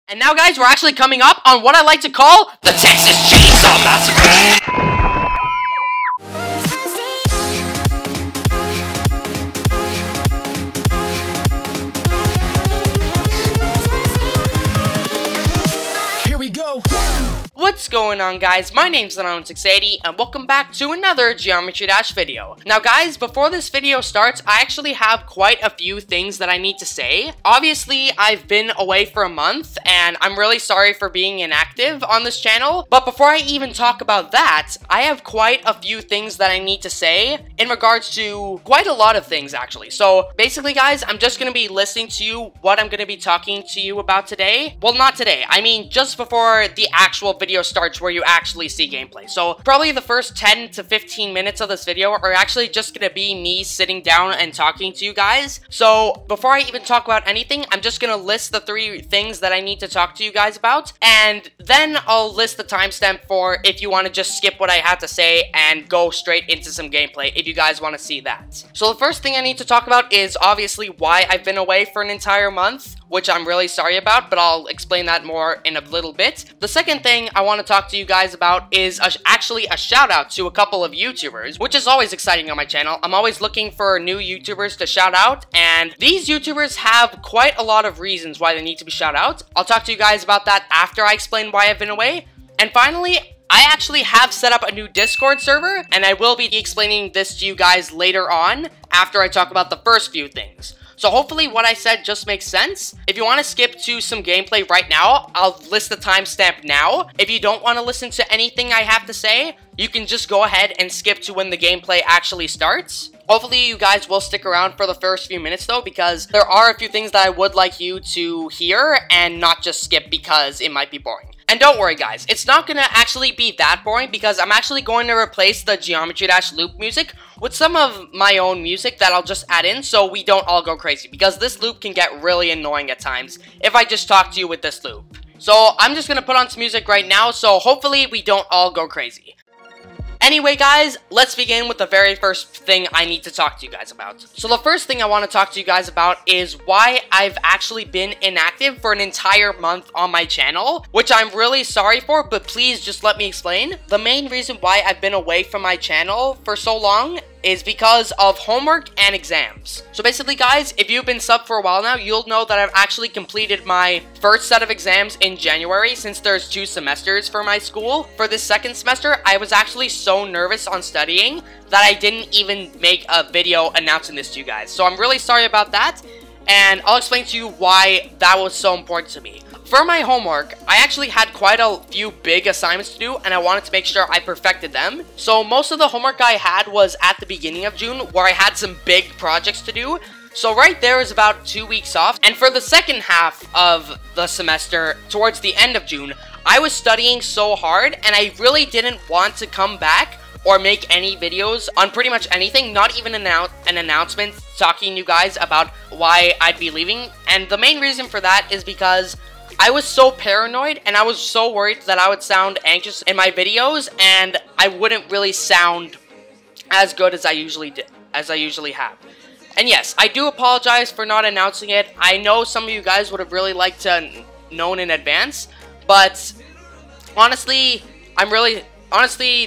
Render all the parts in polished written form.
And now, guys, we're actually coming up on what I like to call the Texas Chainsaw Massacre. What's going on, guys? My name's InsanitY and welcome back to another Geometry Dash video. Now, guys, before this video starts, I actually have quite a few things that I need to say. Obviously, I've been away for a month and I'm really sorry for being inactive on this channel. But before I even talk about that, I have quite a few things that I need to say in regards to quite a lot of things, actually. So basically, guys, I'm just going to be listening to you what I'm going to be talking to you about today. Well, not today. I mean, just before the actual video starts where you actually see gameplay. So probably the first 10 to 15 minutes of this video are actually just gonna be me sitting down and talking to you guys. So before I even talk about anything, I'm just gonna list the 3 things that I need to talk to you guys about, and then I'll list the timestamp for if you want to just skip what I had to say and go straight into some gameplay if you guys want to see that. So the first thing I need to talk about is obviously why I've been away for an entire month, which I'm really sorry about, but I'll explain that more in a little bit. The second thing I want to talk to you guys about is actually a shout out to a couple of YouTubers, which is always exciting on my channel. I'm always looking for new YouTubers to shout out, and these YouTubers have quite a lot of reasons why they need to be shout out. I'll talk to you guys about that after I explain why I've been away. And finally, I actually have set up a new Discord server, and I will be explaining this to you guys later on after I talk about the first few things. So hopefully what I said just makes sense. If you want to skip to some gameplay right now, I'll list the timestamp now. If you don't want to listen to anything I have to say, you can just go ahead and skip to when the gameplay actually starts. Hopefully you guys will stick around for the first few minutes though, because there are a few things that I would like you to hear and not just skip because it might be boring. And don't worry, guys, it's not gonna actually be that boring because I'm actually going to replace the Geometry Dash loop music with some of my own music that I'll just add in so we don't all go crazy, because this loop can get really annoying at times if I just talk to you with this loop. So I'm just gonna put on some music right now, so hopefully we don't all go crazy. Anyway, guys, let's begin with the very first thing I need to talk to you guys about. So the first thing I want to talk to you guys about is why I've actually been inactive for an entire month on my channel, which I'm really sorry for, but please just let me explain. The main reason why I've been away from my channel for so long is because of homework and exams. So basically, guys, if you've been sub for a while now, you'll know that I've actually completed my first set of exams in January, since there's 2 semesters for my school. For this second semester, I was actually so nervous on studying that I didn't even make a video announcing this to you guys. So I'm really sorry about that, and I'll explain to you why that was so important to me. For my homework, I actually had quite a few big assignments to do, and I wanted to make sure I perfected them. So most of the homework I had was at the beginning of June, where I had some big projects to do. So right there is about 2 weeks off. And for the second half of the semester, towards the end of June, I was studying so hard, and I really didn't want to come back or make any videos on pretty much anything, not even an announcement talking to you guys about why I'd be leaving. And the main reason for that is because I was so paranoid and I was so worried that I would sound anxious in my videos and I wouldn't really sound as good as I usually have. And yes, I do apologize for not announcing it. I know some of you guys would have really liked to known in advance, but honestly,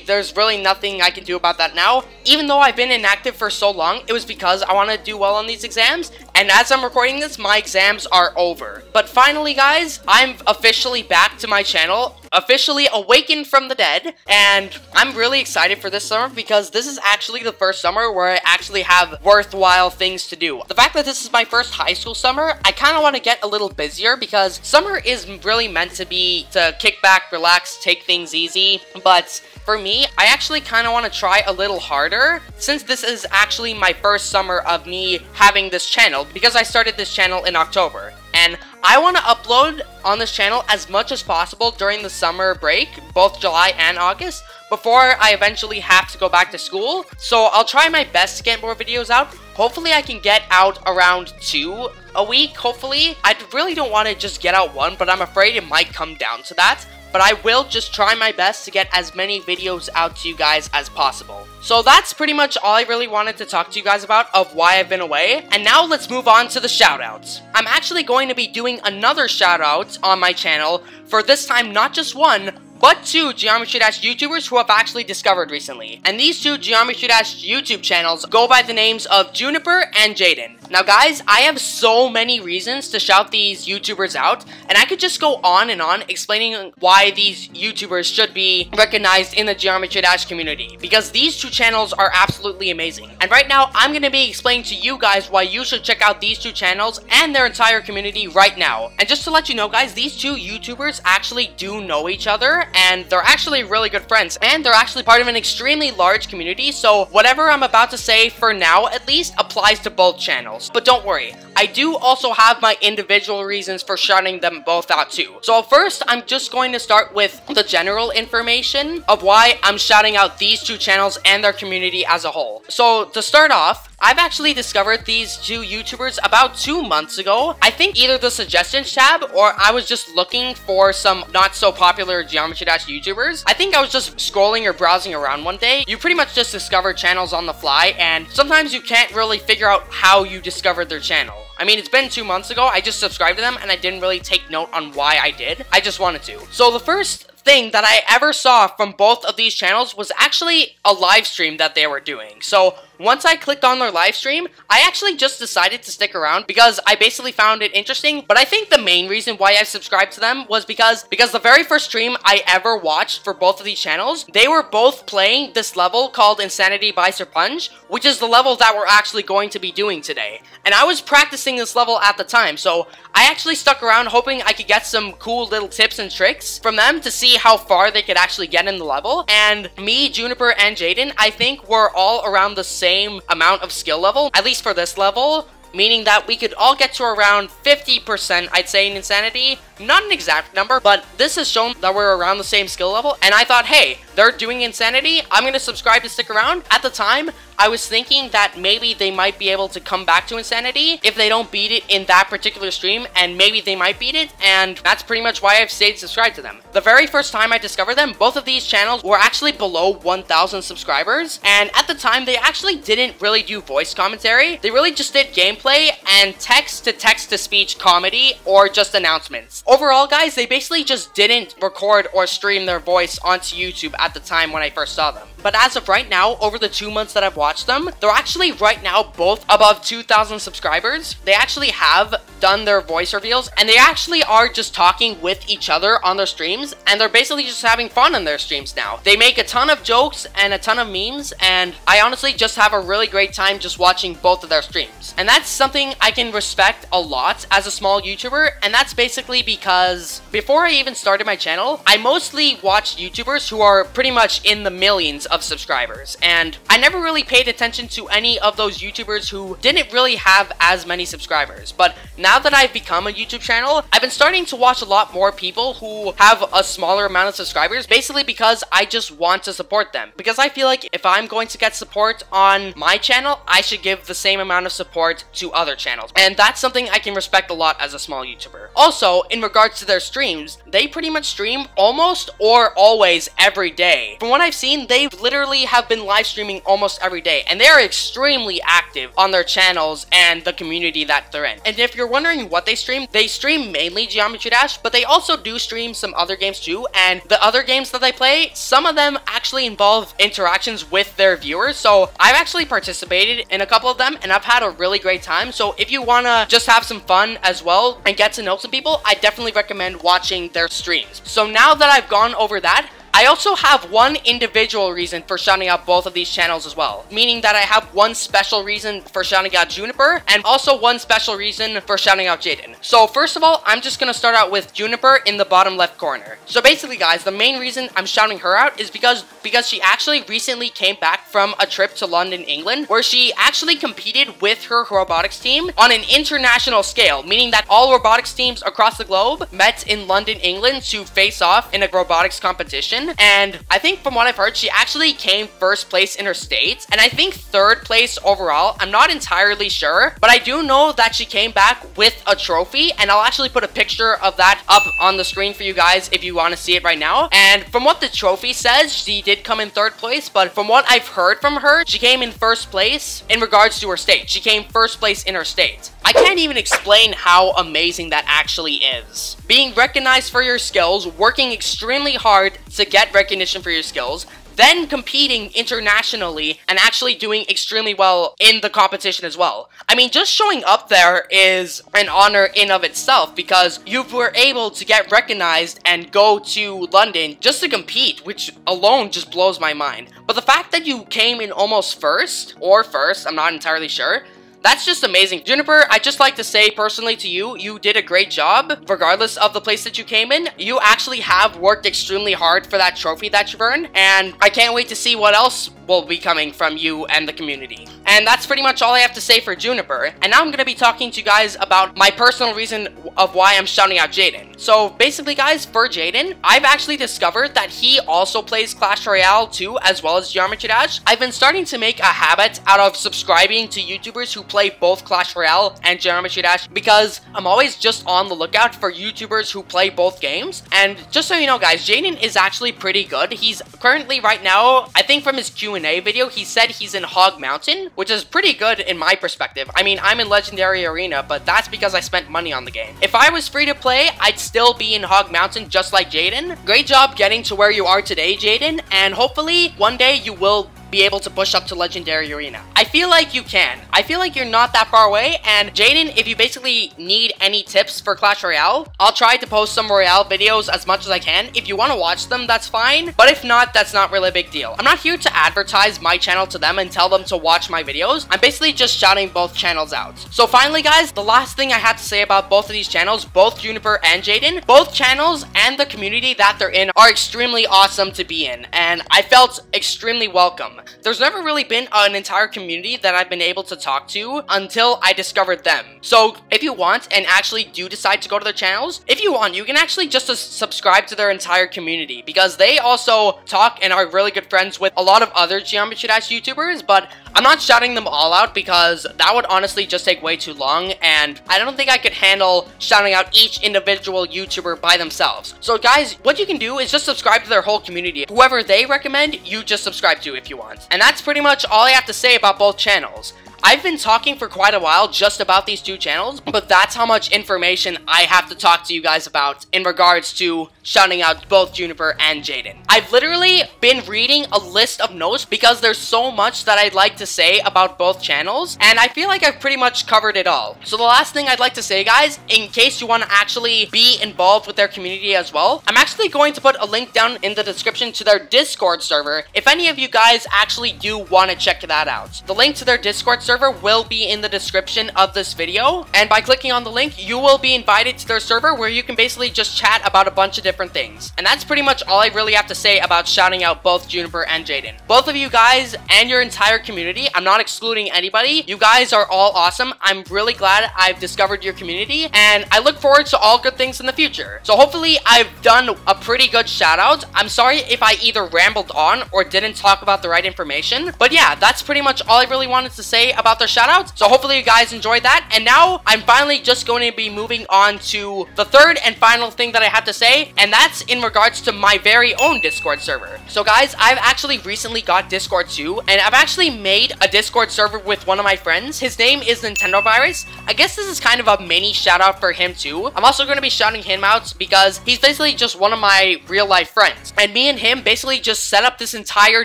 there's really nothing I can do about that now. Even though I've been inactive for so long, it was because I want to do well on these exams, and as I'm recording this, my exams are over. But finally, guys, I'm officially back to my channel, officially awakened from the dead, and I'm really excited for this summer because this is actually the first summer where I actually have worthwhile things to do. The fact that this is my first high school summer, I kind of want to get a little busier because summer is really meant to be to kick back, relax, take things easy, but for me, I actually kind of want to try a little harder since this is actually my first summer of me having this channel, because I started this channel in October. And I want to upload on this channel as much as possible during the summer break, both July and August, before I eventually have to go back to school. So I'll try my best to get more videos out. Hopefully I can get out around 2 a week, hopefully. I really don't want to just get out 1, but I'm afraid it might come down to that. but I will just try my best to get as many videos out to you guys as possible. So that's pretty much all I really wanted to talk to you guys about of why I've been away, and now let's move on to the shoutouts. I'm actually going to be doing another shoutout on my channel for this time not just one, but two Geometry Dash YouTubers who I've actually discovered recently. And these two Geometry Dash YouTube channels go by the names of Juniper and Jaden. Now guys, I have so many reasons to shout these YouTubers out, and I could just go on and on explaining why these YouTubers should be recognized in the Geometry Dash community, because these two channels are absolutely amazing. And right now, I'm going to be explaining to you guys why you should check out these two channels and their entire community right now. And just to let you know guys, these two YouTubers actually do know each other, and they're actually really good friends, and they're actually part of an extremely large community, so whatever I'm about to say for now at least applies to both channels. But don't worry, I do also have my individual reasons for shouting them both out too. So first, I'm just going to start with the general information of why I'm shouting out these two channels and their community as a whole. So to start off, I've actually discovered these two YouTubers about 2 months ago. I think either the suggestions tab or I was just looking for some not so popular Geometry Dash YouTubers. I think I was just scrolling or browsing around one day. You pretty much just discover channels on the fly, and sometimes you can't really figure out how you discovered their channel. I mean, it's been 2 months ago, I just subscribed to them and I didn't really take note on why I did. I just wanted to. So the first thing that I ever saw from both of these channels was actually a live stream that they were doing. So once I clicked on their live stream, I actually just decided to stick around because I basically found it interesting. But I think the main reason why I subscribed to them was because the very first stream I ever watched for both of these channels, they were both playing this level called InsanitY by Serponge, which is the level that we're actually going to be doing today. And I was practicing this level at the time, so I actually stuck around hoping I could get some cool little tips and tricks from them to see how far they could actually get in the level. And me, Juniper, and Jaden, I think we're all around the same amount of skill level, at least for this level, meaning that we could all get to around 50%, I'd say, in InsanitY. Not an exact number, but this has shown that we're around the same skill level, and I thought, hey, they're doing InsanitY, I'm gonna subscribe to stick around. At the time, I was thinking that maybe they might be able to come back to InsanitY if they don't beat it in that particular stream, and maybe they might beat it, and that's pretty much why I've stayed subscribed to them. The very first time I discovered them, both of these channels were actually below 1,000 subscribers, and at the time, they actually didn't really do voice commentary. They really just did gameplay and text-to-speech comedy or just announcements. Overall, guys, they basically just didn't record or stream their voice onto YouTube at the time when I first saw them. But as of right now, over the 2 months that I've watched them, they're actually right now both above 2,000 subscribers. They actually have done their voice reveals, and they actually are just talking with each other on their streams, and they're basically just having fun on their streams now. They make a ton of jokes and a ton of memes, and I honestly just have a really great time just watching both of their streams. And that's something I can respect a lot as a small YouTuber, and that's basically because before I even started my channel, I mostly watched YouTubers who are pretty much in the millions of subscribers, and I never really paid attention to any of those YouTubers who didn't really have as many subscribers. But now that I've become a YouTube channel, I've been starting to watch a lot more people who have a smaller amount of subscribers, basically because I just want to support them. Because I feel like if I'm going to get support on my channel, I should give the same amount of support to other channels. And that's something I can respect a lot as a small YouTuber. Also, in regards to their streams, they pretty much stream almost or always every day. From what I've seen, they literally have been live streaming almost every day, and they're extremely active on their channels and the community that they're in. And if you're wondering what they stream mainly Geometry Dash, but they also do stream some other games too, and the other games that they play, some of them actually involve interactions with their viewers, so I've actually participated in a couple of them, and I've had a really great time. So if you want to just have some fun as well and get to know some people, I definitely recommend watching their streams. So now that I've gone over that, I also have one individual reason for shouting out both of these channels as well, meaning that I have one special reason for shouting out Juniper and also one special reason for shouting out Jaden. So first of all, I'm just going to start out with Juniper in the bottom left corner. So basically guys, the main reason I'm shouting her out is because she actually recently came back from a trip to London, England, where she actually competed with her robotics team on an international scale, meaning that all robotics teams across the globe met in London, England to face off in a robotics competition. won, and I think from what I've heard, she actually came first place in her state, and I think third place overall. I'm not entirely sure, but I do know that she came back with a trophy, and I'll actually put a picture of that up on the screen for you guys if you want to see it right now. And from what the trophy says, she did come in third place, but from what I've heard from her, she came in first place in regards to her state. She came first place in her state. I can't even explain how amazing that actually is. Being recognized for your skills, working extremely hard to get recognition for your skills, then competing internationally and actually doing extremely well in the competition as well. I mean, just showing up there is an honor in of itself, because you were able to get recognized and go to London just to compete, which alone just blows my mind. But the fact that you came in almost first, or first, I'm not entirely sure, that's just amazing. Juniper, I'd just like to say personally to you, you did a great job, regardless of the place that you came in. You actually have worked extremely hard for that trophy that you've earned, and I can't wait to see what else will be coming from you and the community. And that's pretty much all I have to say for Juniper. And now I'm going to be talking to you guys about my personal reason of why I'm shouting out Jaden. So basically guys, for Jaden, I've actually discovered that he also plays Clash Royale too, as well as Geometry Dash. I've been starting to make a habit out of subscribing to YouTubers who play both Clash Royale and Geometry Dash, because I'm always just on the lookout for YouTubers who play both games. And just so you know guys, Jaden is actually pretty good. He's currently right now, I think from his Q&A video, he said he's in Hog Mountain, which is pretty good in my perspective. I mean, I'm in Legendary Arena, but that's because I spent money on the game. If I was free to play, I'd still be in Hog Mountain just like Jaden. Great job getting to where you are today, Jaden, and hopefully one day you will be able to push up to Legendary Arena. I feel like you can. I feel like you're not that far away, and Jaden, if you basically need any tips for Clash Royale, I'll try to post some Royale videos as much as I can. If you want to watch them, that's fine, but if not, that's not really a big deal. I'm not here to advertise my channel to them and tell them to watch my videos. I'm basically just shouting both channels out. So finally guys, the last thing I have to say about both of these channels, both Juniper and Jaden, both channels and the community that they're in are extremely awesome to be in, and I felt extremely welcome. There's never really been an entire community that I've been able to talk to until I discovered them. So if you want and actually do decide to go to their channels, if you want, you can actually just subscribe to their entire community, because they also talk and are really good friends with a lot of other Geometry Dash YouTubers, but I'm not shouting them all out because that would honestly just take way too long, and I don't think I could handle shouting out each individual YouTuber by themselves. So guys, what you can do is just subscribe to their whole community. Whoever they recommend, you just subscribe to if you want. And that's pretty much all I have to say about both channels. I've been talking for quite a while just about these two channels, but that's how much information I have to talk to you guys about in regards to shouting out both Juniper and Jaden. I've literally been reading a list of notes because there's so much that I'd like to say about both channels, and I feel like I've pretty much covered it all. So the last thing I'd like to say guys, in case you want to actually be involved with their community as well, I'm actually going to put a link down in the description to their Discord server if any of you guys actually do want to check that out. The link to their Discord server will be in the description of this video, and by clicking on the link, you will be invited to their server where you can basically just chat about a bunch of different things. And that's pretty much all I really have to say about shouting out both Juniper and Jaden. Both of you guys and your entire community, I'm not excluding anybody, you guys are all awesome. I'm really glad I've discovered your community, and I look forward to all good things in the future. So hopefully I've done a pretty good shout out. I'm sorry if I either rambled on or didn't talk about the right information, but yeah, that's pretty much all I really wanted to say about their shoutouts. So hopefully you guys enjoyed that, and now I'm finally just going to be moving on to the third and final thing that I have to say, and that's in regards to my very own Discord server. So guys, I've actually recently got Discord too, and I've actually made a Discord server with one of my friends. His name is Nintendo Virus. I guess this is kind of a mini shout out for him too. I'm also going to be shouting him out because he's basically just one of my real life friends, and me and him basically just set up this entire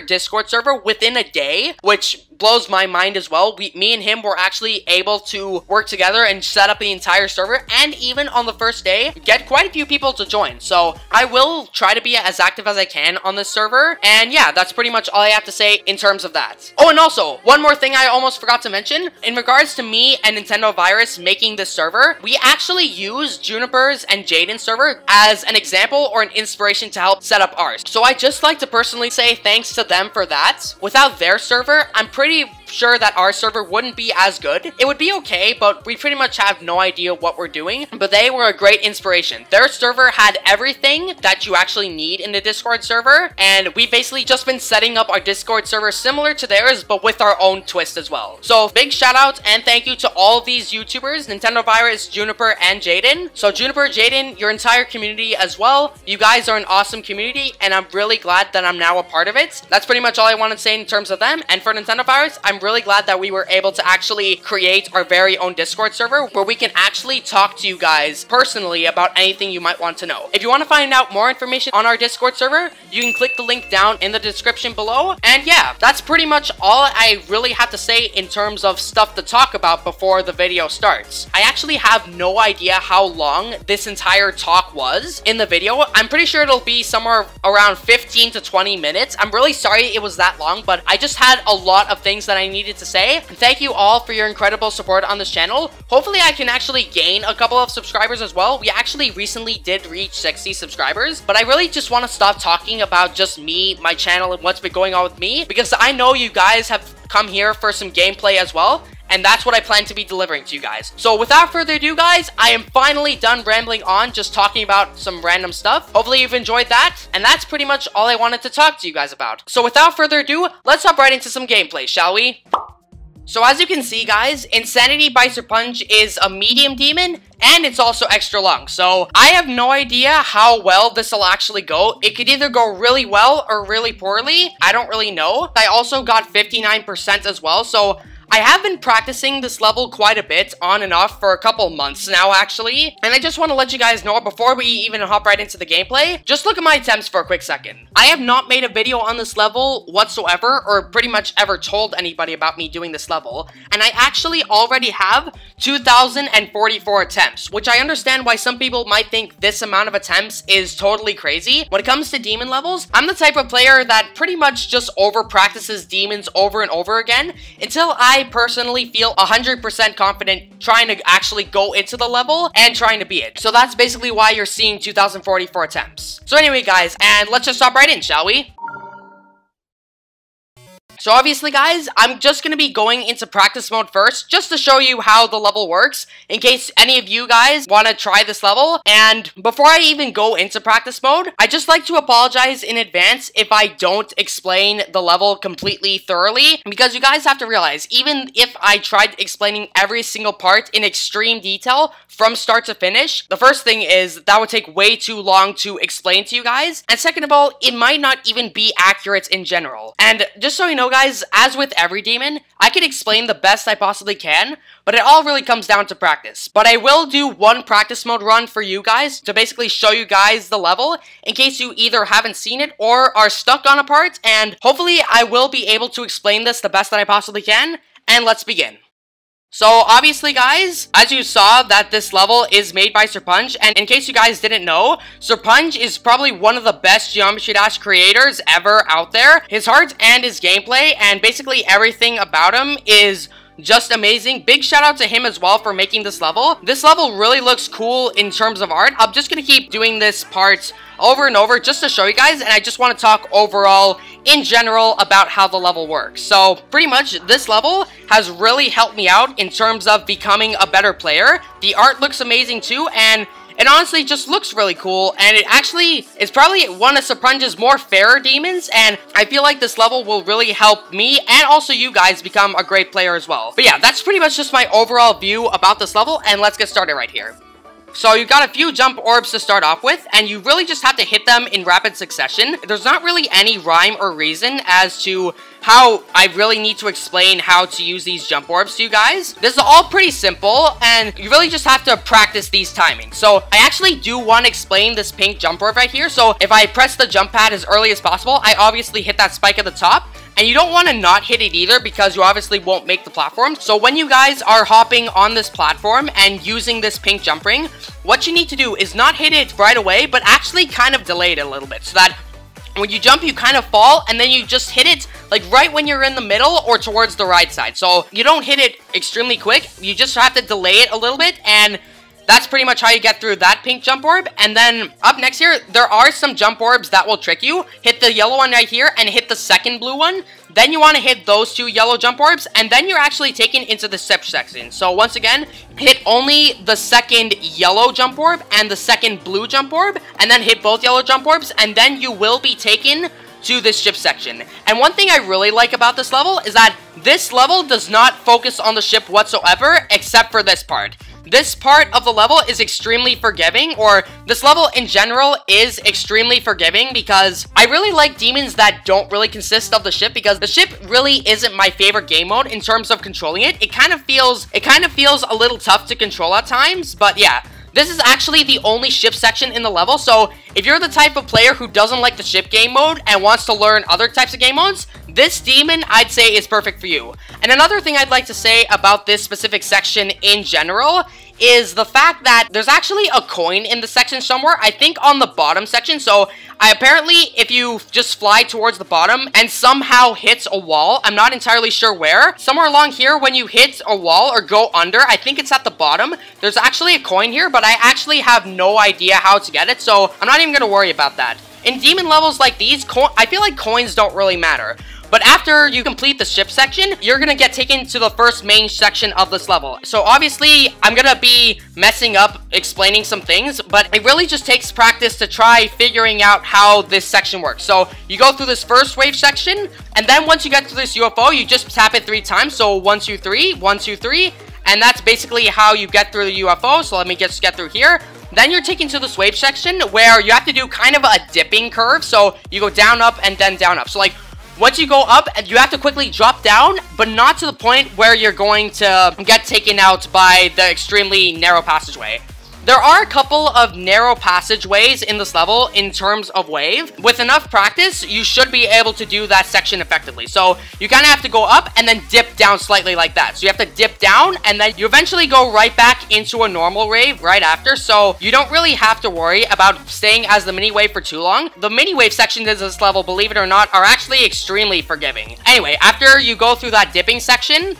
Discord server within a day, which blows my mind as well. Me and him were actually able to work together and set up the entire server, and even on the first day, get quite a few people to join. So I will try to be as active as I can on this server, and yeah, that's pretty much all I have to say in terms of that. Oh, and also, one more thing I almost forgot to mention. In regards to me and Nintendo Virus making this server, we actually use Juniper's and Jaden's server as an example or an inspiration to help set up ours. So I just like to personally say thanks to them for that. Without their server, I'm pretty sure that our server wouldn't be as good. It would be okay, but we pretty much have no idea what we're doing. But they were a great inspiration. Their server had everything that you actually need in the Discord server, and we basically just been setting up our Discord server similar to theirs, but with our own twist as well. So big shout out and thank you to all of these YouTubers, Nintendo Virus, Juniper, and Jaden. So Juniper, Jaden, your entire community as well. You guys are an awesome community, and I'm really glad that I'm now a part of it. That's pretty much all I want to say in terms of them. And for Nintendo Virus, I'm really glad that we were able to actually create our very own Discord server where we can actually talk to you guys personally about anything you might want to know. If you want to find out more information on our Discord server, you can click the link down in the description below. And yeah, that's pretty much all I really have to say in terms of stuff to talk about before the video starts. I actually have no idea how long this entire talk was in the video. I'm pretty sure it'll be somewhere around 15 to 20 minutes. I'm really sorry it was that long, but I just had a lot of things that I needed to say. And thank you all for your incredible support on this channel. Hopefully I can actually gain a couple of subscribers as well. We actually recently did reach 60 subscribers, but I really just want to stop talking about just me, my channel, and what's been going on with me, because I know you guys have come here for some gameplay as well, and that's what I plan to be delivering to you guys. So without further ado, guys, I am finally done rambling on, just talking about some random stuff. Hopefully you've enjoyed that, and that's pretty much all I wanted to talk to you guys about. So without further ado, let's hop right into some gameplay, shall we? So as you can see, guys, InsanitY by Serponge is a medium demon, and it's also extra long. So I have no idea how well this will actually go. It could either go really well or really poorly. I don't really know. I also got 59% as well, so I have been practicing this level quite a bit on and off for a couple months now, actually. And I just want to let you guys know before we even hop right into the gameplay, just look at my attempts for a quick second. I have not made a video on this level whatsoever, or pretty much ever told anybody about me doing this level. And I actually already have 2,044 attempts, which I understand why some people might think this amount of attempts is totally crazy. When it comes to demon levels, I'm the type of player that pretty much just over practices demons over and over again until I personally feel 100% confident trying to actually go into the level and trying to beat it. So that's basically why you're seeing 2,044 attempts. So anyway, guys, and let's just hop right in, shall we? So obviously, guys, I'm just going to be going into practice mode first, just to show you how the level works, in case any of you guys want to try this level. And before I even go into practice mode, I'd just like to apologize in advance if I don't explain the level completely thoroughly, because you guys have to realize, even if I tried explaining every single part in extreme detail from start to finish, the first thing is that would take way too long to explain to you guys, and second of all, it might not even be accurate in general. And just so you know, guys, as with every demon, I can explain the best I possibly can, but it all really comes down to practice. But I will do one practice mode run for you guys to basically show you guys the level in case you either haven't seen it or are stuck on a part, and hopefully I will be able to explain this the best that I possibly can, and let's begin. So obviously, guys, as you saw that this level is made by Serponge, and in case you guys didn't know, Serponge is probably one of the best Geometry Dash creators ever out there. His heart and his gameplay and basically everything about him is just amazing. Big shout out to him as well for making this level. This level really looks cool in terms of art. I'm just gonna keep doing this part over and over just to show you guys, and I just want to talk overall in general about how the level works. So pretty much this level has really helped me out in terms of becoming a better player. The art looks amazing too, and it honestly just looks really cool, and it actually is probably one of Serponge's more fairer demons, and I feel like this level will really help me and also you guys become a great player as well. But yeah, that's pretty much just my overall view about this level, and let's get started right here. So you've got a few jump orbs to start off with, and you really just have to hit them in rapid succession. There's not really any rhyme or reason as to how I really need to explain how to use these jump orbs to you guys. This is all pretty simple, and you really just have to practice these timings. So I actually do want to explain this pink jump orb right here. So if I press the jump pad as early as possible, I obviously hit that spike at the top. And you don't want to not hit it either, because you obviously won't make the platform. So when you guys are hopping on this platform and using this pink jump ring, what you need to do is not hit it right away, but actually kind of delay it a little bit, so that when you jump, you kind of fall, and then you just hit it like right when you're in the middle or towards the right side. So you don't hit it extremely quick. You just have to delay it a little bit, and that's pretty much how you get through that pink jump orb. And then up next here, there are some jump orbs that will trick you. Hit the yellow one right here and hit the second blue one. Then you want to hit those 2 yellow jump orbs, and then you're actually taken into the ship section. So once again, hit only the second yellow jump orb and the second blue jump orb, and then hit both yellow jump orbs, and then you will be taken to this ship section. And one thing I really like about this level is that this level does not focus on the ship whatsoever, except for this part. This part of the level is extremely forgiving, or this level in general is extremely forgiving, because I really like demons that don't really consist of the ship, because the ship really isn't my favorite game mode in terms of controlling it. It kind of feels a little tough to control at times, but yeah. This is actually the only ship section in the level, so if you're the type of player who doesn't like the ship game mode and wants to learn other types of game modes, this demon, I'd say, is perfect for you. And another thing I'd like to say about this specific section in general is the fact that there's actually a coin in the section somewhere, I think on the bottom section. So apparently if you just fly towards the bottom and somehow hits a wall, I'm not entirely sure where, somewhere along here when you hit a wall or go under, I think it's at the bottom, there's actually a coin here, but I actually have no idea how to get it, so I'm not even going to worry about that. In demon levels like these, I feel like coins don't really matter. But after you complete the ship section, you're gonna get taken to the first main section of this level. So obviously, I'm gonna be messing up explaining some things, but it really just takes practice to try figuring out how this section works. So you go through this first wave section, and then once you get to this UFO, you just tap it 3 times. So 1, 2, 3, 1, 2, 3, and that's basically how you get through the UFO. So let me just get through here. Then you're taken to this wave section where you have to do kind of a dipping curve. So you go down, up, and then down, up. So like, once you go up, you have to quickly drop down, but not to the point where you're going to get taken out by the extremely narrow passageway. There are a couple of narrow passageways in this level in terms of wave. With enough practice, you should be able to do that section effectively. So you kind of have to go up and then dip down slightly like that. So you have to dip down and then you eventually go right back into a normal wave right after. So you don't really have to worry about staying as the mini wave for too long. The mini wave sections in this level, believe it or not, are actually extremely forgiving. Anyway, after you go through that dipping section,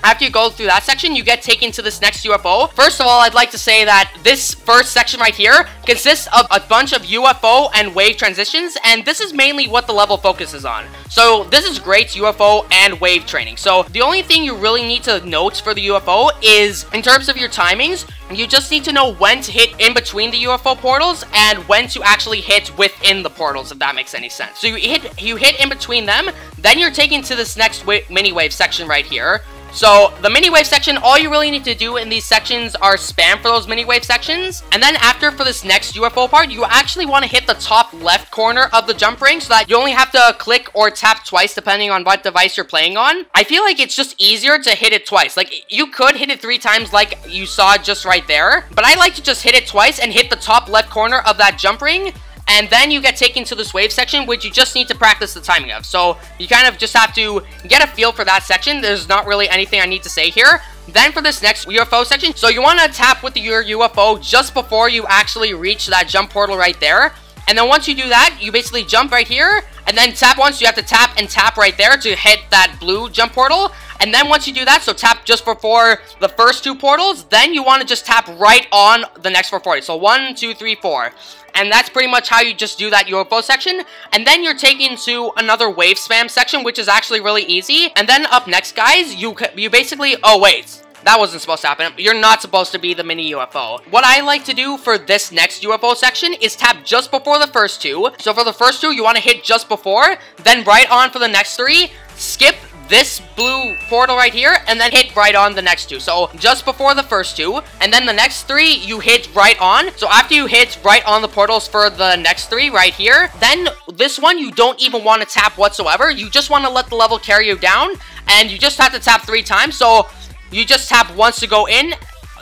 you get taken to this next UFO. First of all, I'd like to say that this first section right here consists of a bunch of UFO and wave transitions, and this is mainly what the level focuses on. So this is great UFO and wave training. So the only thing you really need to note for the UFO is, in terms of your timings, you just need to know when to hit in between the UFO portals and when to actually hit within the portals, if that makes any sense. So you hit in between them, then you're taken to this next mini wave section right here. So the mini wave section, all you really need to do in these sections are spam for those mini wave sections. And then after, for this next UFO part, you actually want to hit the top left corner of the jump ring so that you only have to click or tap twice depending on what device you're playing on. I feel like it's just easier to hit it twice. Like, you could hit it 3 times like you saw just right there, but I like to just hit it twice and hit the top left corner of that jump ring. And then you get taken to this wave section, which you just need to practice the timing of. So you kind of just have to get a feel for that section. There's not really anything I need to say here. Then for this next UFO section, so you want to tap with your UFO just before you actually reach that jump portal right there. And then once you do that, you basically jump right here, and then tap once. You have to tap and tap right there to hit that blue jump portal. And then once you do that, so tap just before the first 2 portals, then you want to just tap right on the next 4 portals. So 1, 2, 3, 4. And that's pretty much how you just do that UFO section. And then you're taken to another wave spam section, which is actually really easy. And then up next, guys, you basically... Oh, wait. That wasn't supposed to happen. You're not supposed to be the mini UFO. What I like to do for this next UFO section is tap just before the first 2. So for the first 2, you want to hit just before. Then right on for the next 3. Skip this blue portal right here, and then hit right on the next 2. So just before the first 2, and then the next 3 you hit right on. So after you hit right on the portals for the next 3 right here, then this one you don't even want to tap whatsoever. You just want to let the level carry you down, and you just have to tap 3 times. So you just tap once to go in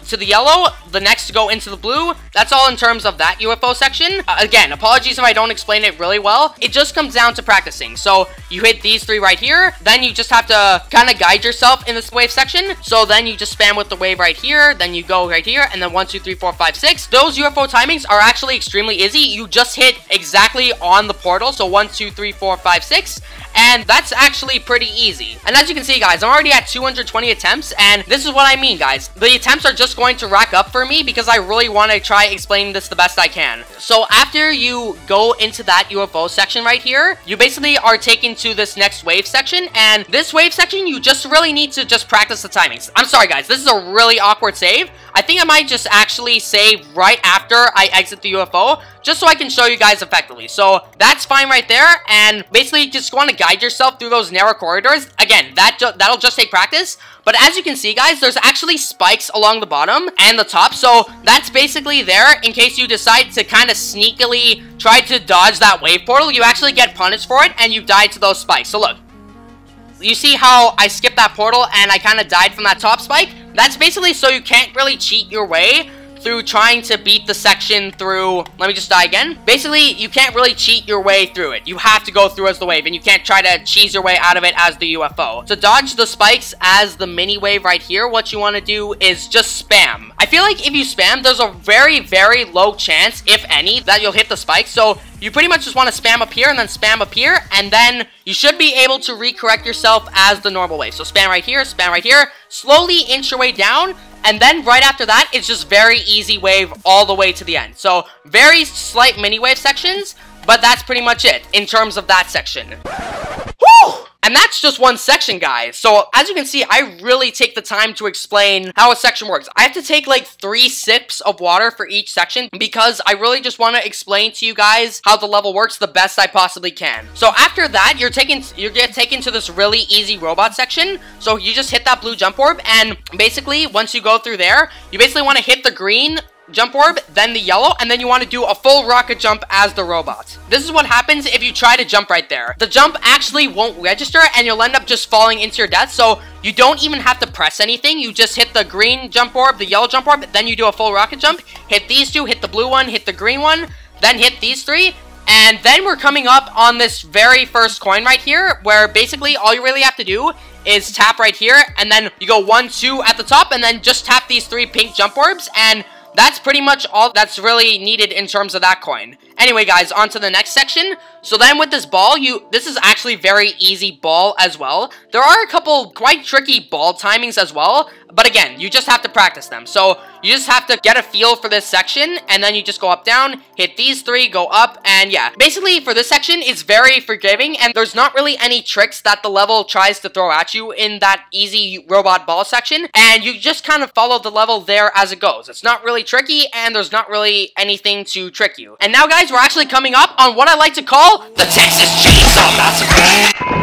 to the yellow, the next to go into the blue. That's all in terms of that UFO section. Again, apologies if I don't explain it really well. It just comes down to practicing. So you hit these 3 right here, then you just have to kind of guide yourself in this wave section. So then you just spam with the wave right here, then you go right here, and then 1, 2, 3, 4, 5, 6. Those UFO timings are actually extremely easy. You just hit exactly on the portal. So 1, 2, 3, 4, 5, 6. And that's actually pretty easy. And as you can see, guys, I'm already at 220 attempts, and this is what I mean, guys. The attempts are just going going to rack up for me because I really want to try explaining this the best I can. So after you go into that UFO section right here, you basically are taken to this next wave section, and this wave section, you just really need to just practice the timings. I'm sorry guys, this is a really awkward save. I think I might just actually save right after I exit the UFO, just so I can show you guys effectively. So that's fine right there, and basically just want to guide yourself through those narrow corridors. Again, that'll just take practice, but as you can see guys, there's actually spikes along the bottom and the top, so that's basically there in case you decide to kind of sneakily try to dodge that wave portal. You actually get punished for it, and you die to those spikes. So look, you see how I skipped that portal and I kind of died from that top spike? That's basically so you can't really cheat your way through trying to beat the section through... Let me just die again. Basically, you can't really cheat your way through it. You have to go through as the wave, and you can't try to cheese your way out of it as the UFO. To dodge the spikes as the mini wave right here, what you want to do is just spam. I feel like if you spam, there's a very, very low chance, if any, that you'll hit the spikes. So you pretty much just want to spam up here and then spam up here, and then you should be able to recorrect yourself as the normal wave. So spam right here, slowly inch your way down, and then right after that, it's just very easy wave all the way to the end. So very slight mini wave sections, but that's pretty much it in terms of that section. Woo! And that's just one section, guys. So as you can see, I really take the time to explain how a section works. I have to take like 3 sips of water for each section because I really just want to explain to you guys how the level works the best I possibly can. So after that, you get taken to this really easy robot section. So you just hit that blue jump orb, and basically once you go through there, you basically want to hit the green jump orb, then the yellow, and then you want to do a full rocket jump as the robot. This is what happens if you try to jump right there. The jump actually won't register, and you'll end up just falling into your death, so you don't even have to press anything. You just hit the green jump orb, the yellow jump orb, then you do a full rocket jump, hit these two, hit the blue one, hit the green one, then hit these 3, and then we're coming up on this very first coin right here, where basically all you really have to do is tap right here, and then you go 1, 2 at the top, and then just tap these 3 pink jump orbs, and that's pretty much all that's really needed in terms of that coin. Anyway, guys, on to the next section. So then with this ball, this is actually very easy ball as well. There are a couple quite tricky ball timings as well, but again, you just have to practice them. So you just have to get a feel for this section, and then you just go up, down, hit these 3, go up, and yeah. Basically, for this section, it's very forgiving, and there's not really any tricks that the level tries to throw at you in that easy robot ball section, and you just kind of follow the level there as it goes. It's not really tricky, and there's not really anything to trick you. And now, guys, we're actually coming up on what I like to call the Texas Chainsaw Massacre.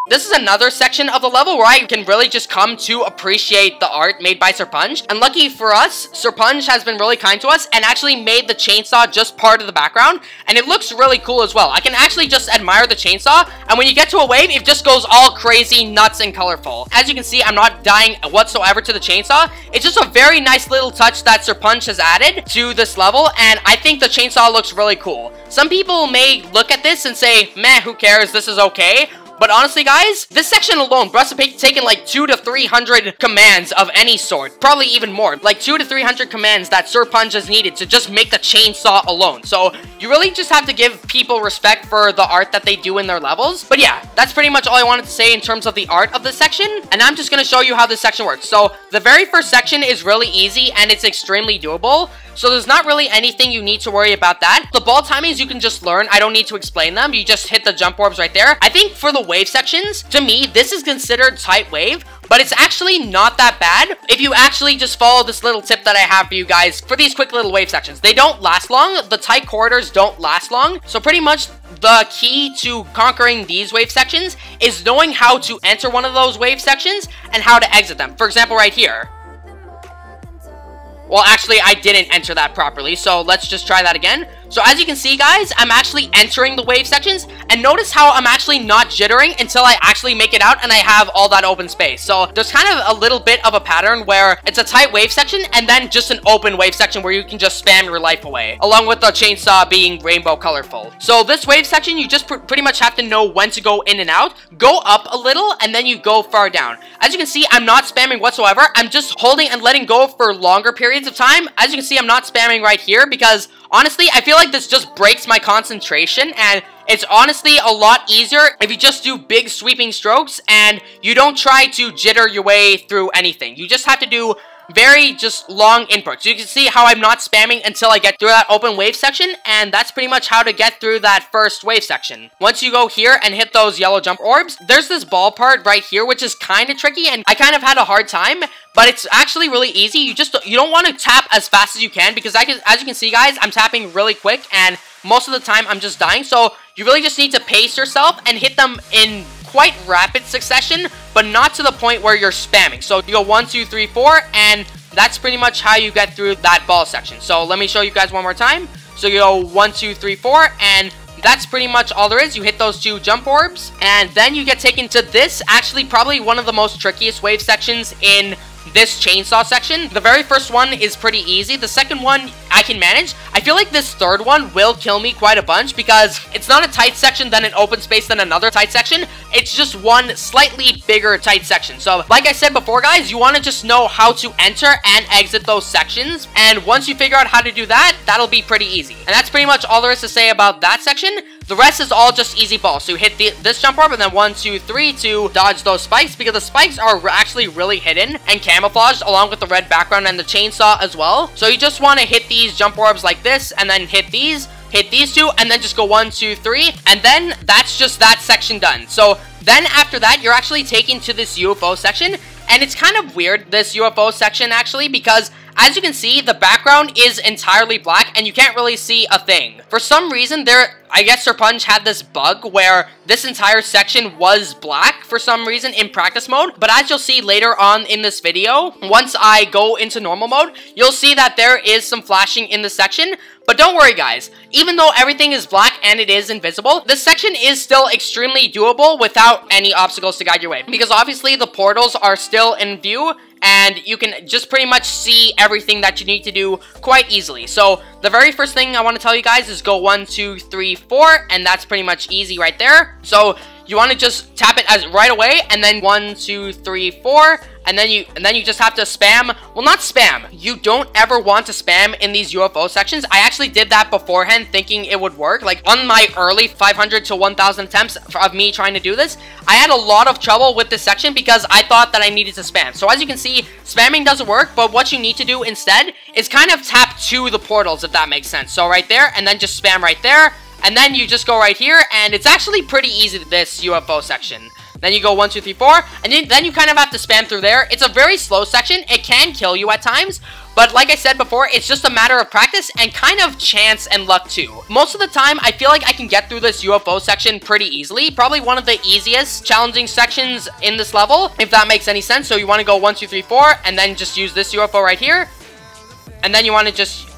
This is another section of the level where I can really just come to appreciate the art made by Serponge. And lucky for us, Serponge has been really kind to us and actually made the chainsaw just part of the background. And it looks really cool as well. I can actually just admire the chainsaw. And when you get to a wave, it just goes all crazy, nuts, and colorful. As you can see, I'm not dying whatsoever to the chainsaw. It's just a very nice little touch that Serponge has added to this level. And I think the chainsaw looks really cool. Some people may look at this and say, meh, who cares, this is okay. But honestly, guys, this section alone must have taken like 200 to 300 commands of any sort. Probably even more. Like 200 to 300 commands that Serponge has needed to just make the chainsaw alone. So you really just have to give people respect for the art that they do in their levels. But yeah, that's pretty much all I wanted to say in terms of the art of this section. And I'm just going to show you how this section works. So the very first section is really easy and it's extremely doable. So there's not really anything you need to worry about that. The ball timings you can just learn. I don't need to explain them. You just hit the jump orbs right there. I think for the wave sections, to me, this is considered tight wave, but it's actually not that bad if you actually just follow this little tip that I have for you guys for these quick little wave sections. They don't last long. The tight corridors don't last long. So pretty much the key to conquering these wave sections is knowing how to enter one of those wave sections and how to exit them. For example, right here. Well, actually, I didn't enter that properly, so let's just try that again. So as you can see, guys, I'm actually entering the wave sections, and notice how I'm actually not jittering until I actually make it out and I have all that open space. So there's kind of a little bit of a pattern where it's a tight wave section and then just an open wave section where you can just spam your life away, along with the chainsaw being rainbow colorful. So this wave section, you just pretty much have to know when to go in and out, go up a little, and then you go far down. As you can see, I'm not spamming whatsoever. I'm just holding and letting go for longer periods of time. As you can see, I'm not spamming right here because honestly, I feel like this just breaks my concentration, and it's honestly a lot easier if you just do big sweeping strokes and you don't try to jitter your way through anything. You just have to do very just long inputs. You can see how I'm not spamming until I get through that open wave section, and that's pretty much how to get through that first wave section. Once you go here and hit those yellow jump orbs, there's this ball part right here, which is kind of tricky, and I kind of had a hard time, but it's actually really easy. You don't want to tap as fast as you can, because as you can see, guys, I'm tapping really quick, and most of the time I'm just dying, so you really just need to pace yourself and hit them in quite rapid succession, but not to the point where you're spamming. So you go 1, 2, 3, 4, and that's pretty much how you get through that ball section. So let me show you guys one more time. So you go 1, 2, 3, 4, and that's pretty much all there is. You hit those 2 jump orbs, and then you get taken to this, actually probably one of the most trickiest wave sections in this chainsaw section. The very first one is pretty easy. The second one I can manage. I feel like this third one will kill me quite a bunch because it's not a tight section, then an open space, then another tight section. It's just one slightly bigger tight section. So like I said before, guys, you want to just know how to enter and exit those sections. And once you figure out how to do that, that'll be pretty easy. And that's pretty much all there is to say about that section. The rest is all just easy balls. So you hit this jump orb and then 1, 2, 3 to dodge those spikes, because the spikes are actually really hidden and camouflaged along with the red background and the chainsaw as well. So you just want to hit these jump orbs like this, and then hit these 2, and then just go 1, 2, 3, and then that's just that section done. So then after that, you're actually taken to this UFO section, and it's kind of weird, this UFO section actually, because as you can see, the background is entirely black, and you can't really see a thing. For some reason, I guess Serponge had this bug where this entire section was black for some reason in practice mode. But as you'll see later on in this video, once I go into normal mode, you'll see that there is some flashing in the section. But don't worry, guys. Even though everything is black and it is invisible, this section is still extremely doable without any obstacles to guide your way. Because obviously the portals are still in view, and you can just pretty much see everything that you need to do quite easily. So the very first thing I want to tell you guys is go 1, 2, 3, 4, and that's pretty much easy right there. So you want to just tap it as right away, and then 1, 2, 3, 4, and then you just have to spam. Well, not spam. You don't ever want to spam in these UFO sections. I actually did that beforehand thinking it would work. Like on my early 500 to 1000 attempts of me trying to do this, I had a lot of trouble with this section because I thought that I needed to spam. So as you can see, spamming doesn't work, but what you need to do instead is kind of tap to the portals, if that makes sense. So right there, and then just spam right there. And then you just go right here, and it's actually pretty easy, this UFO section. Then you go 1, 2, 3, 4, and then you kind of have to spam through there. It's a very slow section. It can kill you at times, but like I said before, it's just a matter of practice and kind of chance and luck too. Most of the time, I feel like I can get through this UFO section pretty easily. Probably one of the easiest challenging sections in this level, if that makes any sense. So you want to go 1, 2, 3, 4, and then just use this UFO right here. And then you want to just...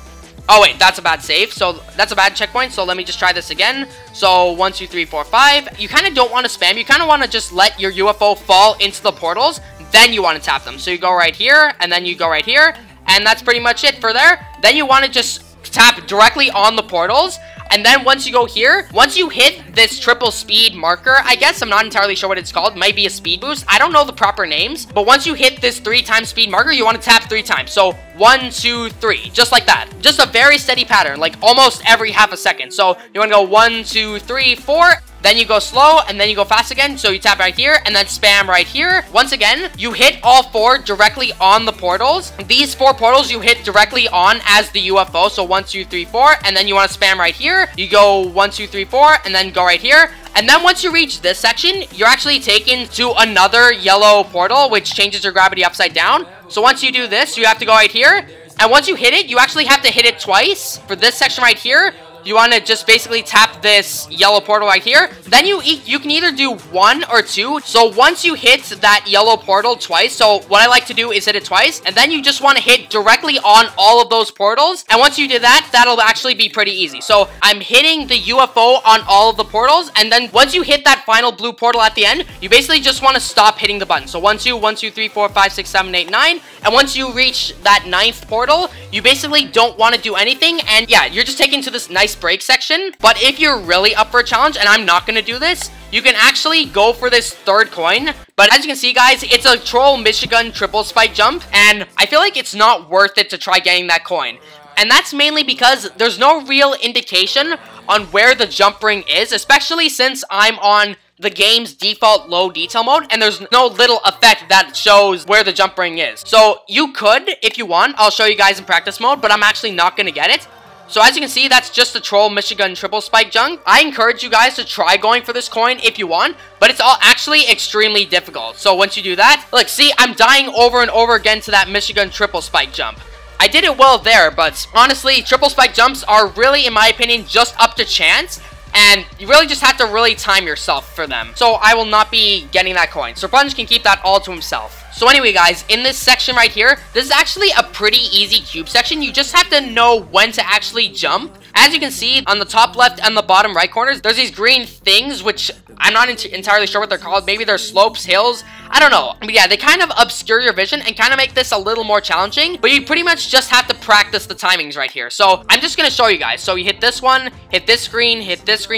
Oh wait, that's a bad save. So that's a bad checkpoint. So let me just try this again. So 1, 2, 3, 4, 5. You kind of don't want to spam. You kind of want to just let your UFO fall into the portals. Then you want to tap them. So you go right here, and then you go right here. And that's pretty much it for there. Then you want to just tap directly on the portals. And then once you go here, once you hit this triple speed marker, I guess, I'm not entirely sure what it's called. It might be a speed boost. I don't know the proper names. But once you hit this 3-time speed marker, you want to tap 3 times. So 1, 2, 3. Just like that. Just a very steady pattern, like almost every half a second. So you want to go 1, 2, 3, 4. Then you go slow, and then you go fast again. So you tap right here, and then spam right here. Once again, you hit all 4 directly on the portals. These 4 portals you hit directly on as the UFO. So 1, 2, 3, 4, and then you want to spam right here. You go 1, 2, 3, 4, and then go right here. And then once you reach this section, you're actually taken to another yellow portal, which changes your gravity upside down. So once you do this, you have to go right here. And once you hit it, you actually have to hit it twice. For this section right here, you want to just basically tap this yellow portal right here. Then you can either do 1 or 2. So once you hit that yellow portal twice, so what I like to do is hit it twice, and then you just want to hit directly on all of those portals. And once you do that, that'll actually be pretty easy. So I'm hitting the UFO on all of the portals, and then once you hit that final blue portal at the end, you basically just want to stop hitting the button. So 1, 2, 1, 2, 3, 4, 5, 6, 7, 8, 9. And once you reach that 9th portal, you basically don't want to do anything. And yeah, you're just taken to this nice break section. But if you're really up for a challenge, and I'm not going to do this, you can actually go for this 3rd coin. But as you can see, guys, it's a Troll Michigan triple spike jump, and I feel like it's not worth it to try getting that coin. And that's mainly because there's no real indication on where the jump ring is, especially since I'm on the game's default low detail mode, and there's no little effect that shows where the jump ring is. So you could, if you want, I'll show you guys in practice mode, but I'm actually not gonna get it. So as you can see, that's just the troll Michigan triple spike junk. I encourage you guys to try going for this coin if you want, but it's all actually extremely difficult. So once you do that, look, see, I'm dying over and over again to that Michigan triple spike jump. I did it well there, but honestly, triple spike jumps are really, in my opinion, just up to chance. And you really just have to really time yourself for them. So I will not be getting that coin. Serponge can keep that all to himself. So anyway, guys, in this section right here, this is actually a pretty easy cube section. You just have to know when to actually jump. As you can see, on the top left and the bottom right corners, there's these green things, which I'm not entirely sure what they're called. Maybe they're slopes, hills, I don't know. But yeah, they kind of obscure your vision and kind of make this a little more challenging. But you pretty much just have to practice the timings right here. So I'm just going to show you guys. So you hit this one, hit this green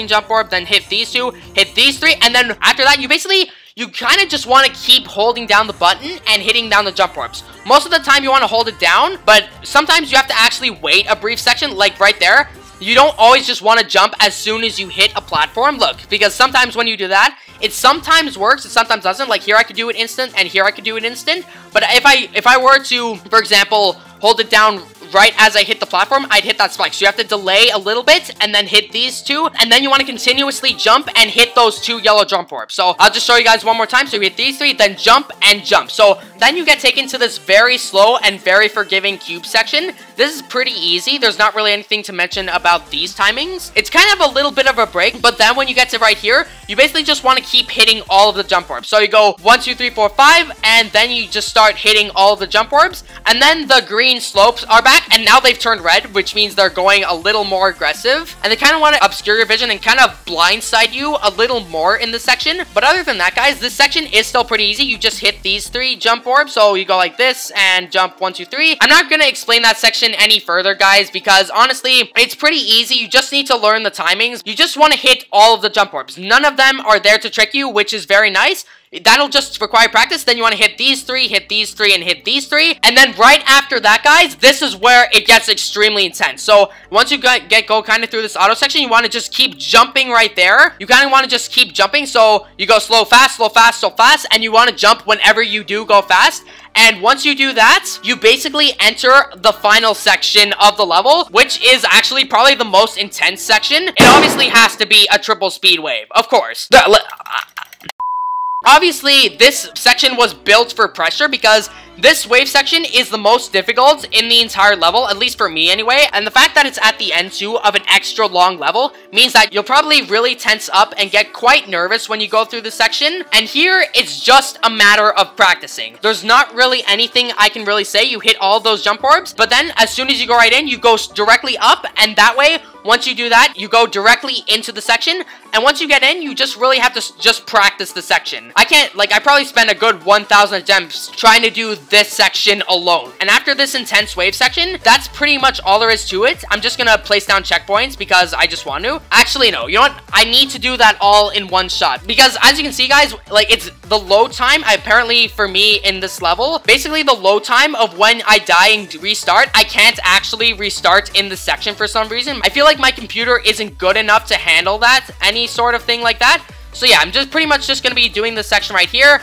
jump orb, then hit these two, hit these three. And then after that, you kind of just want to keep holding down the button and hitting down the jump orbs. Most of the time you want to hold it down, but sometimes you have to actually wait a brief section, like right there. You don't always just want to jump as soon as you hit a platform. Look, because sometimes when you do that, it sometimes works, it sometimes doesn't. Like here I could do it instant, and here I could do it instant. But if I were to, for example, hold it down right as I hit the platform, I'd hit that spike. So you have to delay a little bit and then hit these two, and then you want to continuously jump and hit those two yellow jump orbs. So I'll just show you guys one more time. So you hit these three, then jump and jump. So then you get taken to this very slow and very forgiving cube section. This is pretty easy. There's not really anything to mention about these timings. It's kind of a little bit of a break, but then when you get to right here, you basically just want to keep hitting all of the jump orbs. So you go 1, 2, 3, 4, 5, and then you just start hitting all of the jump orbs, and then the green slopes are back. And now they've turned red, which means they're going a little more aggressive. And they kind of want to obscure your vision and kind of blindside you a little more in this section. But other than that, guys, this section is still pretty easy. You just hit these 3 jump orbs. So you go like this and jump 1, 2, 3. I'm not going to explain that section any further, guys, because honestly, it's pretty easy. You just need to learn the timings. You just want to hit all of the jump orbs. None of them are there to trick you, which is very nice. That'll just require practice. Then you want to hit these 3, and hit these 3. And then right after that, guys, this is where it gets extremely intense. So once you go kind of through this auto section, you want to just keep jumping right there. You kind of want to just keep jumping. So you go slow, fast, slow, fast, slow, fast. And you want to jump whenever you do go fast. And once you do that, you basically enter the final section of the level, which is actually probably the most intense section. It obviously has to be a triple speed wave, of course. Obviously, this section was built for pressure because this wave section is the most difficult in the entire level, at least for me anyway, and the fact that it's at the end too of an extra long level means that you'll probably really tense up and get quite nervous when you go through this section, and here it's just a matter of practicing. There's not really anything I can really say. You hit all those jump orbs, but then as soon as you go right in, you go directly up, and that way, once you do that, you go directly into the section, and once you get in, you just really have to just practice the section. I probably spent a good 1,000 attempts trying to do this section alone. And after this intense wave section, that's pretty much all there is to it. I'm just gonna place down checkpoints because I just want to. Actually, no, you know what? I need to do that all in one shot. Because as you can see, guys, like, it's the load time, apparently for me in this level, basically the load time of when I die and restart, I can't actually restart in the section for some reason. I feel like my computer isn't good enough to handle that, any sort of thing like that. So yeah, I'm just pretty much just gonna be doing this section right here.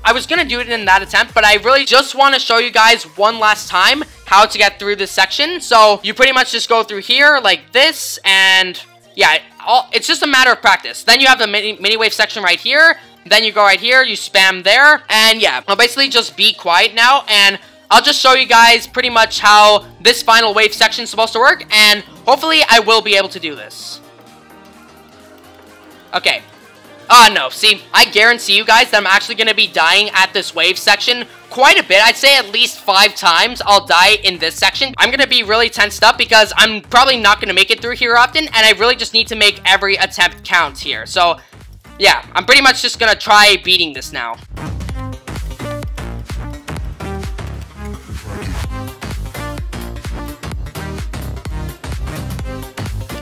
I was gonna do it in that attempt, but I really just want to show you guys one last time how to get through this section. So you pretty much just go through here like this, and yeah, it's just a matter of practice. Then you have the mini wave section right here. Then you go right here, you spam there, and yeah, I'll basically just be quiet now, and I'll just show you guys pretty much how this final wave section is supposed to work, and hopefully I will be able to do this. Okay. No, see, I guarantee you guys that I'm actually going to be dying at this wave section quite a bit. I'd say at least 5 times I'll die in this section. I'm going to be really tensed up because I'm probably not going to make it through here often, and I really just need to make every attempt count here. So, yeah, I'm pretty much just going to try beating this now.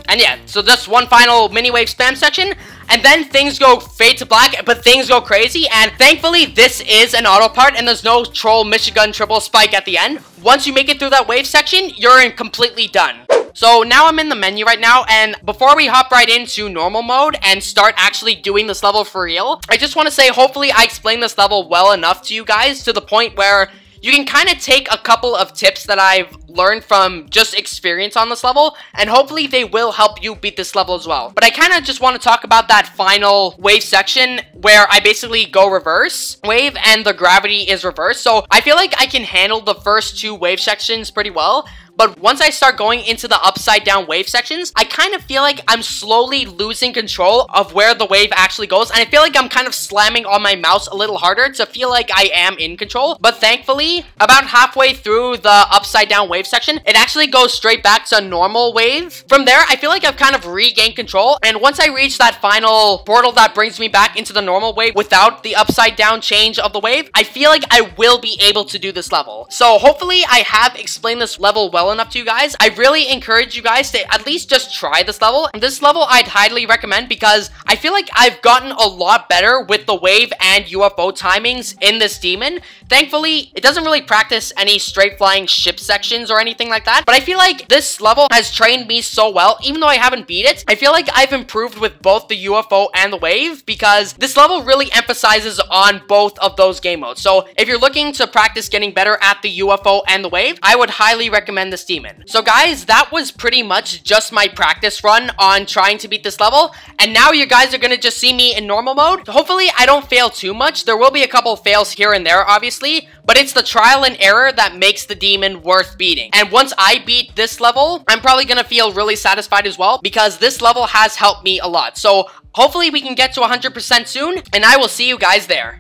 And yeah, so just one final mini wave spam section, and then things go fade to black, but things go crazy, and thankfully this is an auto part, and there's no troll Michigan triple spike at the end. Once you make it through that wave section, you're completely done. So now I'm in the menu right now, and before we hop right into normal mode and start actually doing this level for real, I just want to say hopefully I explained this level well enough to you guys to the point where you can kind of take a couple of tips that I've learned from just experience on this level, and hopefully they will help you beat this level as well. But I kind of just want to talk about that final wave section where I basically go reverse wave and the gravity is reversed. So I feel like I can handle the first two wave sections pretty well. But once I start going into the upside down wave sections, I kind of feel like I'm slowly losing control of where the wave actually goes. And I feel like I'm kind of slamming on my mouse a little harder to feel like I am in control. But thankfully, about halfway through the upside down wave section, it actually goes straight back to normal wave. From there, I feel like I've kind of regained control. And once I reach that final portal that brings me back into the normal wave without the upside down change of the wave, I feel like I will be able to do this level. So hopefully I have explained this level well enough to you guys. I really encourage you guys to at least just try this level. And this level I'd highly recommend because I feel like I've gotten a lot better with the wave and UFO timings in this demon. Thankfully, it doesn't really practice any straight flying ship sections or anything like that, but I feel like this level has trained me so well. Even though I haven't beat it, I feel like I've improved with both the UFO and the wave because this level really emphasizes on both of those game modes. So if you're looking to practice getting better at the UFO and the wave, I would highly recommend this demon. So guys, that was pretty much just my practice run on trying to beat this level, and now you guys are gonna just see me in normal mode. Hopefully I don't fail too much. There will be a couple fails here and there, obviously, but it's the trial and error that makes the demon worth beating. And once I beat this level, I'm probably gonna feel really satisfied as well because this level has helped me a lot. So hopefully we can get to 100% soon, and I will see you guys there.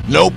Nope.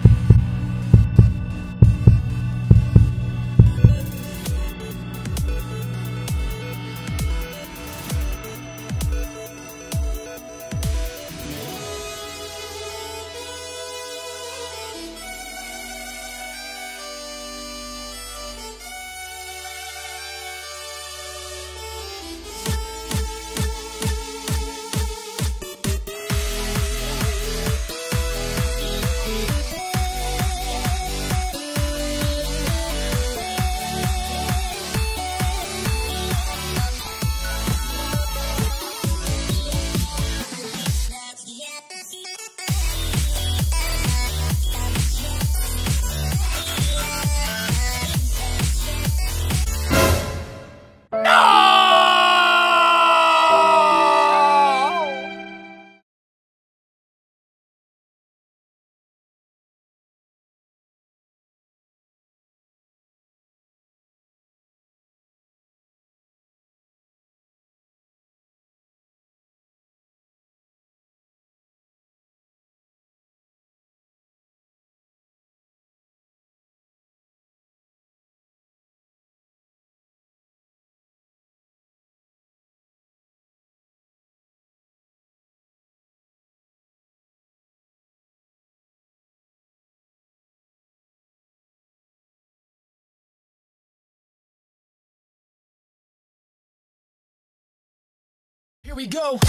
Here we go.